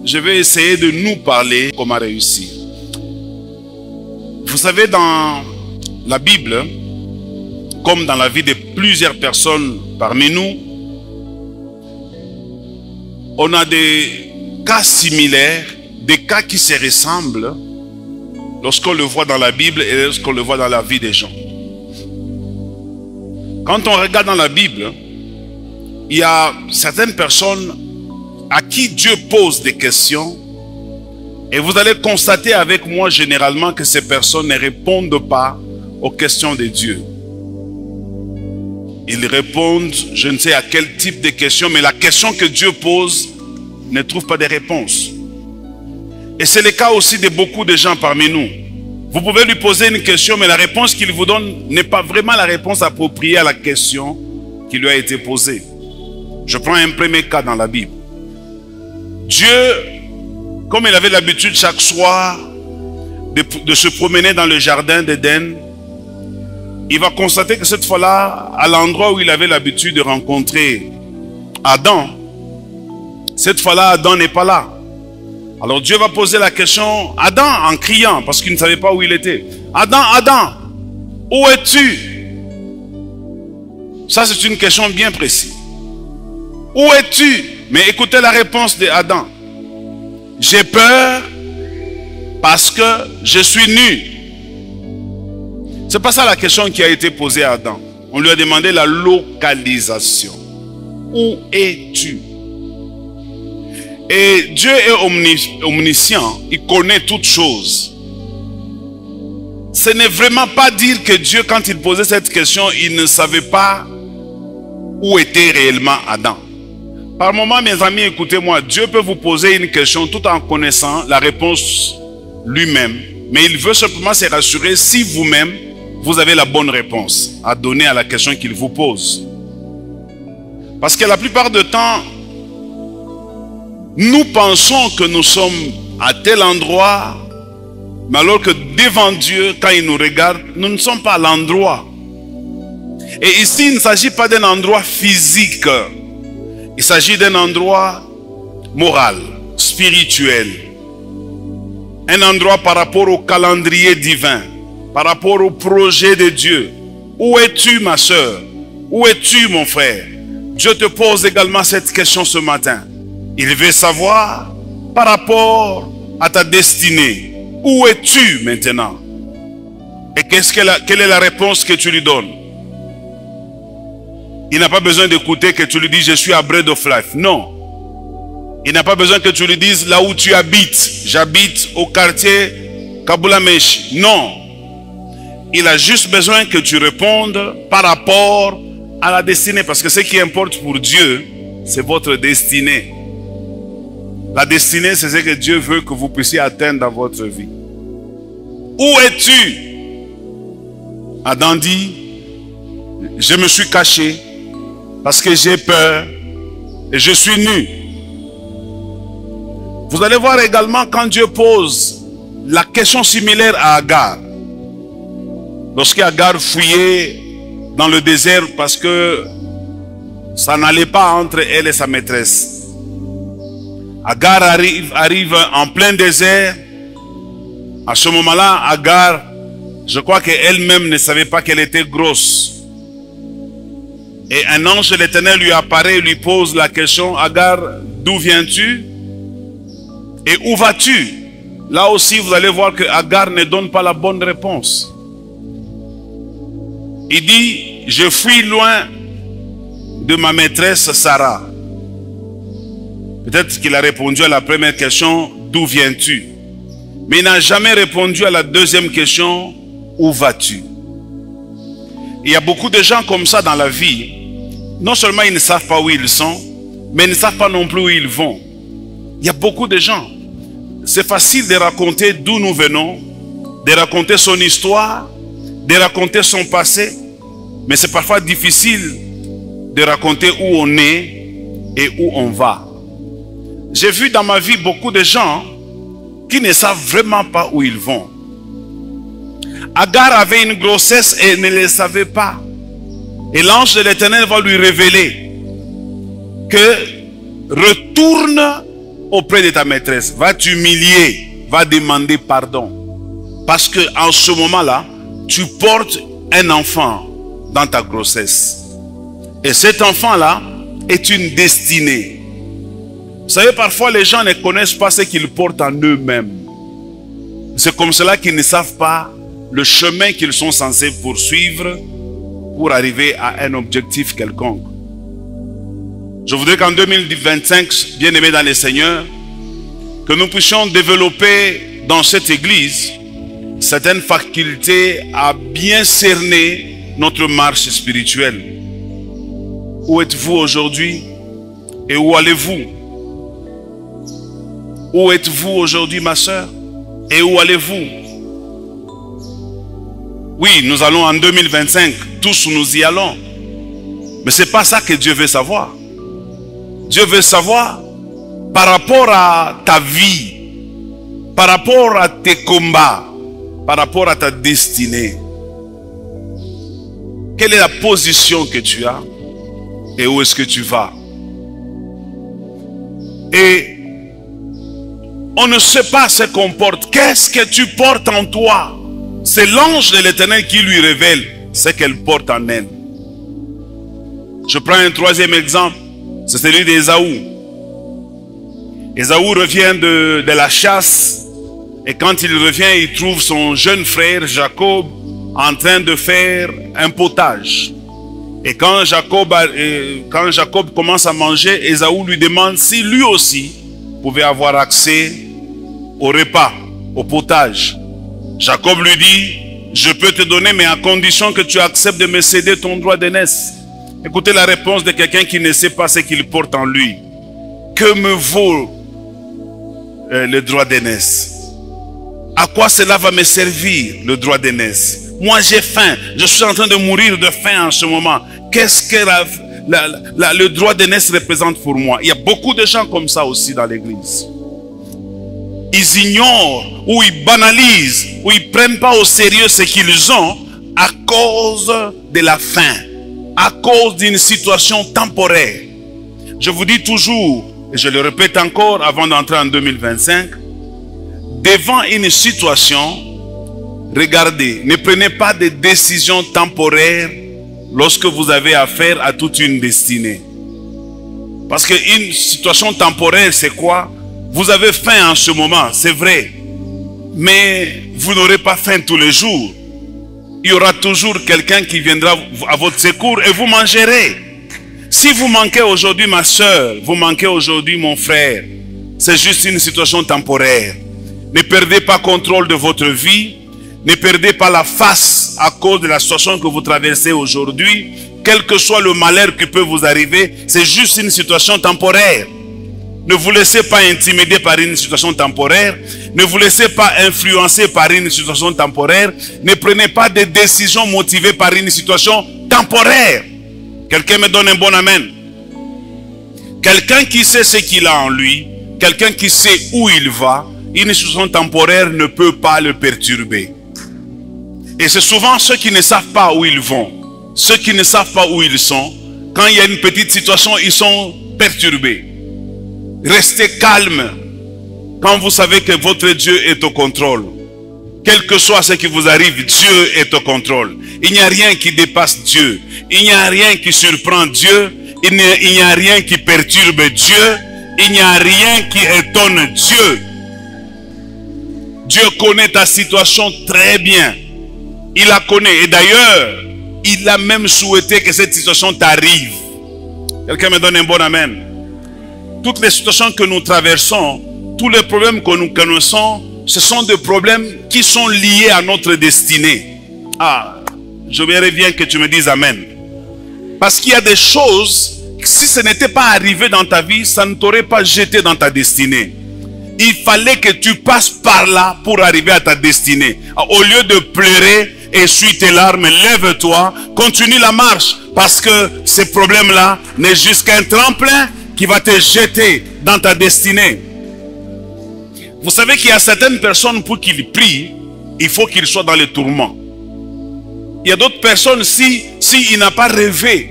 je vais essayer de nous parler comment réussir. Vous savez, dans la Bible, comme dans la vie de plusieurs personnes parmi nous, on a des cas similaires, des cas qui se ressemblent lorsqu'on le voit dans la Bible et lorsqu'on le voit dans la vie des gens. Quand on regarde dans la Bible, il y a certaines personnes à qui Dieu pose des questions et vous allez constater avec moi généralement que ces personnes ne répondent pas aux questions de Dieu. Ils répondent, je ne sais à quel type de questions, mais la question que Dieu pose ne trouve pas de réponse. Et c'est le cas aussi de beaucoup de gens parmi nous. Vous pouvez lui poser une question, mais la réponse qu'il vous donne n'est pas vraiment la réponse appropriée à la question qui lui a été posée. Je prends un premier cas dans la Bible. Dieu, comme il avait l'habitude chaque soir de se promener dans le jardin d'Éden, il va constater que cette fois-là, à l'endroit où il avait l'habitude de rencontrer Adam, cette fois-là, Adam n'est pas là. Alors Dieu va poser la question, Adam, en criant, parce qu'il ne savait pas où il était. Adam, Adam, où es-tu? Ça, c'est une question bien précise. Où es-tu? Mais écoutez la réponse d'Adam. J'ai peur parce que je suis nu. C'est pas ça la question qui a été posée à Adam. On lui a demandé la localisation. Où es-tu? Et Dieu est omniscient, il connaît toutes choses. Ce n'est vraiment pas dire que Dieu, quand il posait cette question, il ne savait pas où était réellement Adam. Par moment, mes amis, écoutez-moi, Dieu peut vous poser une question tout en connaissant la réponse lui-même. Mais il veut simplement se rassurer si vous-même, vous avez la bonne réponse à donner à la question qu'il vous pose. Parce que la plupart du temps, nous pensons que nous sommes à tel endroit, mais alors que devant Dieu, quand il nous regarde, nous ne sommes pas à l'endroit. Et ici, il ne s'agit pas d'un endroit physique. Il s'agit d'un endroit moral, spirituel. Un endroit par rapport au calendrier divin, par rapport au projet de Dieu. Où es-tu, ma soeur? Où es-tu, mon frère? Dieu te pose également cette question ce matin. Il veut savoir par rapport à ta destinée. Où es-tu maintenant? Et quelle est la réponse que tu lui donnes? Il n'a pas besoin d'écouter que tu lui dises je suis à Bread of Life. Non. Il n'a pas besoin que tu lui dises là où tu habites. J'habite au quartier Kabulameshi. Non. Il a juste besoin que tu répondes par rapport à la destinée. Parce que ce qui importe pour Dieu, c'est votre destinée. La destinée, c'est ce que Dieu veut que vous puissiez atteindre dans votre vie. Où es-tu? Adam dit, je me suis caché parce que j'ai peur et je suis nu. Vous allez voir également quand Dieu pose la question similaire à Agar. Lorsqu'Agar fouillait dans le désert parce que ça n'allait pas entre elle et sa maîtresse. Agar arrive en plein désert. À ce moment-là, Agar, je crois qu'elle-même ne savait pas qu'elle était grosse. Et un ange de l'Éternel lui apparaît et lui pose la question, Agar, d'où viens-tu? Et où vas-tu? Là aussi, vous allez voir que Agar ne donne pas la bonne réponse. Il dit, je fuis loin de ma maîtresse Sarah. Peut-être qu'il a répondu à la première question, d'où viens-tu? Mais il n'a jamais répondu à la deuxième question, où vas-tu? Il y a beaucoup de gens comme ça dans la vie. Non seulement ils ne savent pas où ils sont, mais ils ne savent pas non plus où ils vont. Il y a beaucoup de gens. C'est facile de raconter d'où nous venons, de raconter son histoire, de raconter son passé, mais c'est parfois difficile de raconter où on est et où on va. J'ai vu dans ma vie beaucoup de gens qui ne savent vraiment pas où ils vont. Agar avait une grossesse et ne le savait pas. Et l'ange de l'Éternel va lui révéler que retourne auprès de ta maîtresse, va t'humilier, va demander pardon. Parce que en ce moment-là, tu portes un enfant dans ta grossesse. Et cet enfant-là est une destinée. Vous savez, parfois les gens ne connaissent pas ce qu'ils portent en eux-mêmes. C'est comme cela qu'ils ne savent pas le chemin qu'ils sont censés poursuivre pour arriver à un objectif quelconque. Je voudrais qu'en 2025, bien aimés dans le Seigneur, que nous puissions développer dans cette église certaines facultés à bien cerner notre marche spirituelle. Où êtes-vous aujourd'hui et où allez-vous? Où êtes-vous aujourd'hui, ma soeur, et où allez-vous? Oui, nous allons en 2025, tous nous y allons. Mais ce n'est pas ça que Dieu veut savoir. Dieu veut savoir par rapport à ta vie, par rapport à tes combats, par rapport à ta destinée. Quelle est la position que tu as et où est-ce que tu vas? Et on ne sait pas ce qu'on porte. Qu'est-ce que tu portes en toi? C'est l'ange de l'Éternel qui lui révèle ce qu'elle porte en elle. Je prends un troisième exemple. C'est celui d'Ésaü. Ésaü revient de la chasse. Et quand il revient, il trouve son jeune frère Jacob en train de faire un potage. Et quand Jacob commence à manger, Ésaü lui demande si lui aussi pouvait avoir accès au repas, au potage. Jacob lui dit, je peux te donner, mais à condition que tu acceptes de me céder ton droit d'aînesse. Écoutez la réponse de quelqu'un qui ne sait pas ce qu'il porte en lui. Que me vaut le droit d'aînesse? À quoi cela va me servir, le droit d'aînesse? Moi j'ai faim, je suis en train de mourir de faim en ce moment. Qu'est-ce que le droit d'aînesse représente pour moi? Il y a beaucoup de gens comme ça aussi dans l'église. Ils ignorent ou ils banalisent ou ils ne prennent pas au sérieux ce qu'ils ont à cause de la faim, à cause d'une situation temporaire. Je vous dis toujours, et je le répète encore avant d'entrer en 2025, devant une situation, regardez, ne prenez pas de décisions temporaires lorsque vous avez affaire à toute une destinée. Parce qu'une situation temporaire, c'est quoi? Vous avez faim en ce moment, c'est vrai. Mais vous n'aurez pas faim tous les jours. Il y aura toujours quelqu'un qui viendra à votre secours et vous mangerez. Si vous manquez aujourd'hui ma soeur, vous manquez aujourd'hui mon frère, c'est juste une situation temporaire. Ne perdez pas contrôle de votre vie. Ne perdez pas la face à cause de la situation que vous traversez aujourd'hui. Quel que soit le malheur qui peut vous arriver, c'est juste une situation temporaire. Ne vous laissez pas intimider par une situation temporaire. Ne vous laissez pas influencer par une situation temporaire. Ne prenez pas de décisions motivées par une situation temporaire. Quelqu'un me donne un bon amen. Quelqu'un qui sait ce qu'il a en lui, quelqu'un qui sait où il va, une situation temporaire ne peut pas le perturber. Et c'est souvent ceux qui ne savent pas où ils vont, ceux qui ne savent pas où ils sont, quand il y a une petite situation, ils sont perturbés. Restez calme quand vous savez que votre Dieu est au contrôle. Quel que soit ce qui vous arrive, Dieu est au contrôle. Il n'y a rien qui dépasse Dieu. Il n'y a rien qui surprend Dieu. Il n'y a rien qui perturbe Dieu. Il n'y a rien qui étonne Dieu. Dieu connaît ta situation très bien. Il la connaît. Et d'ailleurs, il a même souhaité que cette situation t'arrive. Quelqu'un me donne un bon amen. Toutes les situations que nous traversons, tous les problèmes que nous connaissons, ce sont des problèmes qui sont liés à notre destinée. Ah, je verrais bien que tu me dises amen. Parce qu'il y a des choses, si ce n'était pas arrivé dans ta vie, ça ne t'aurait pas jeté dans ta destinée. Il fallait que tu passes par là pour arriver à ta destinée. Au lieu de pleurer, essuie tes larmes, lève-toi, continue la marche. Parce que ce problème-là n'est juste qu'un tremplin qui va te jeter dans ta destinée. Vous savez qu'il y a certaines personnes, pour qu'ils prient, il faut qu'ils soient dans le tourment. Il y a d'autres personnes, si il n'a pas rêvé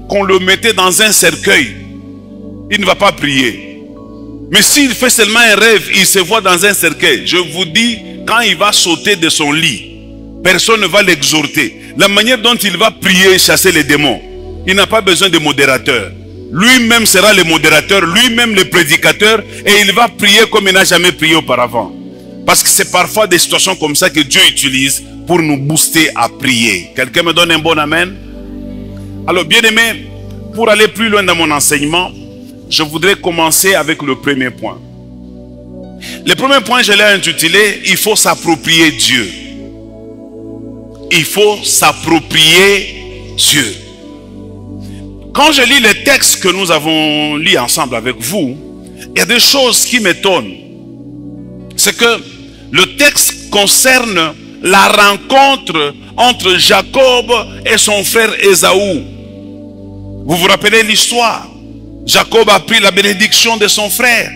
qu'on le mettait dans un cercueil, il ne va pas prier. Mais s'il fait seulement un rêve, il se voit dans un cercueil. Je vous dis, quand il va sauter de son lit, personne ne va l'exhorter. La manière dont il va prier et chasser les démons, il n'a pas besoin de modérateur. Lui-même sera le modérateur, lui-même le prédicateur, et il va prier comme il n'a jamais prié auparavant. Parce que c'est parfois des situations comme ça que Dieu utilise pour nous booster à prier. Quelqu'un me donne un bon amen? Alors, bien-aimé, pour aller plus loin dans mon enseignement, je voudrais commencer avec le premier point. Le premier point, je l'ai intitulé « Il faut s'approprier Dieu ». Il faut s'approprier Dieu. Quand je lis les textes que nous avons lus ensemble avec vous, il y a des choses qui m'étonnent. C'est que le texte concerne la rencontre entre Jacob et son frère Ésaü. Vous vous rappelez l'histoire? Jacob a pris la bénédiction de son frère.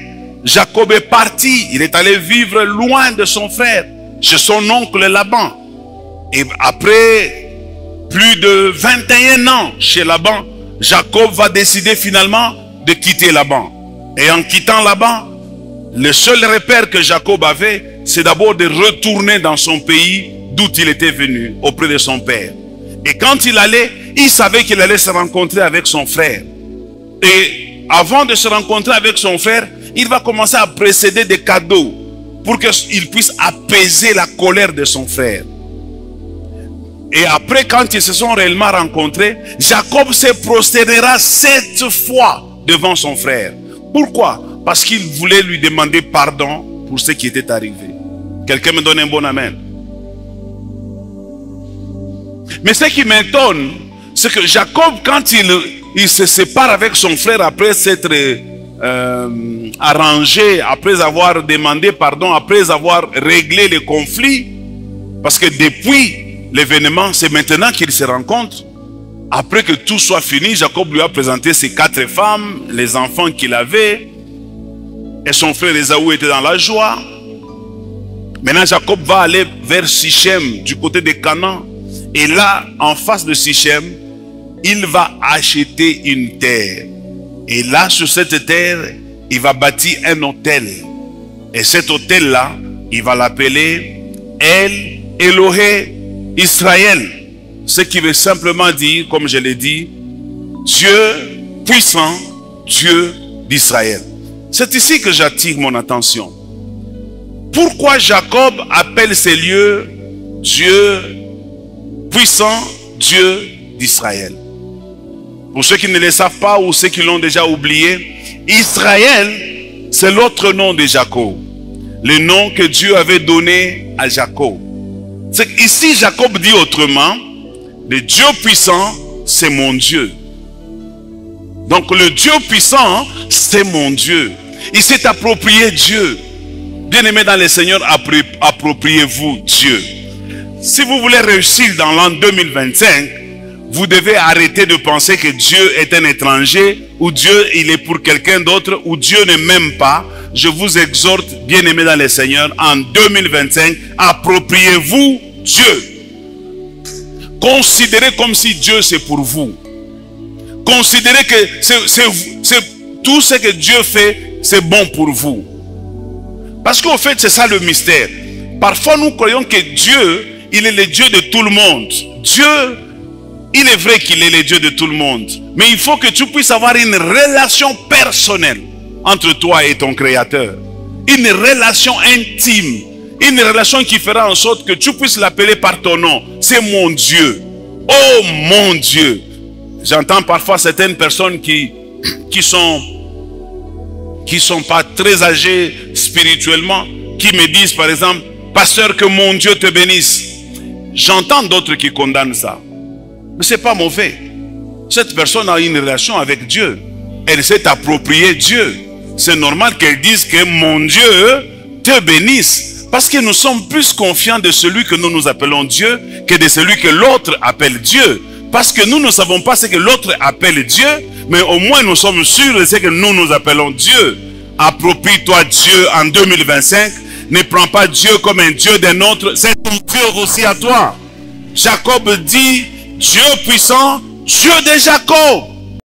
Jacob est parti. Il est allé vivre loin de son frère, chez son oncle Laban. Et après plus de 21 ans chez Laban, Jacob va décider finalement de quitter Laban. Et en quittant Laban, le seul repère que Jacob avait, c'est d'abord de retourner dans son pays d'où il était venu, auprès de son père. Et quand il allait, il savait qu'il allait se rencontrer avec son frère. Et avant de se rencontrer avec son frère, il va commencer à précéder des cadeaux pour qu'il puisse apaiser la colère de son frère. Et après, quand ils se sont réellement rencontrés, Jacob se prosternera 7 fois devant son frère. Pourquoi? Parce qu'il voulait lui demander pardon pour ce qui était arrivé. Quelqu'un me donne un bon amen. Mais ce qui m'étonne, c'est que Jacob, quand il se sépare avec son frère après s'être arrangé, après avoir demandé pardon, après avoir réglé le conflit, parce que depuis l'événement, c'est maintenant qu'ils se rencontrent. Après que tout soit fini, Jacob lui a présenté ses 4 femmes, les enfants qu'il avait, et son frère Ésaü était dans la joie. Maintenant, Jacob va aller vers Sichem, du côté de Canaan. Et là, en face de Sichem, il va acheter une terre. Et là, sur cette terre, il va bâtir un hôtel. Et cet hôtel-là, il va l'appeler El Elohé Israël. Ce qui veut simplement dire, comme je l'ai dit, Dieu puissant, Dieu d'Israël. C'est ici que j'attire mon attention. Pourquoi Jacob appelle ces lieux Dieu puissant, Dieu d'Israël? Pour ceux qui ne le savent pas ou ceux qui l'ont déjà oublié, Israël, c'est l'autre nom de Jacob. Le nom que Dieu avait donné à Jacob. Ici, Jacob dit autrement, le Dieu puissant, c'est mon Dieu. Donc le Dieu puissant, c'est mon Dieu. Il s'est approprié Dieu. Bien-aimés dans le Seigneur, appropriez-vous Dieu. Si vous voulez réussir dans l'an 2025, vous devez arrêter de penser que Dieu est un étranger, ou Dieu il est pour quelqu'un d'autre, ou Dieu ne m'aime pas. Je vous exhorte, bien-aimés dans le Seigneur, en 2025, appropriez-vous Dieu. Considérez comme si Dieu c'est pour vous. Considérez que tout ce que Dieu fait, c'est bon pour vous. Parce qu'au fait, c'est ça le mystère. Parfois, nous croyons que Dieu, il est le Dieu de tout le monde. Dieu, il est vrai qu'il est le Dieu de tout le monde. Mais il faut que tu puisses avoir une relation personnelle entre toi et ton Créateur. Une relation intime. Une relation qui fera en sorte que tu puisses l'appeler par ton nom. C'est mon Dieu. Oh mon Dieu. J'entends parfois certaines personnes qui sont pas très âgées spirituellement, qui me disent par exemple, pasteur, que mon Dieu te bénisse. J'entends d'autres qui condamnent ça. Mais ce n'est pas mauvais. Cette personne a une relation avec Dieu. Elle s'est appropriée Dieu. C'est normal qu'elle dise que mon Dieu te bénisse. Parce que nous sommes plus confiants de celui que nous nous appelons Dieu que de celui que l'autre appelle Dieu. Parce que nous ne savons pas ce que l'autre appelle Dieu, mais au moins nous sommes sûrs de ce que nous nous appelons Dieu. Approprie-toi Dieu en 2025. Ne prends pas Dieu comme un Dieu d'un autre. C'est ton Dieu aussi à toi. Jacob dit, Dieu puissant, Dieu de Jacob.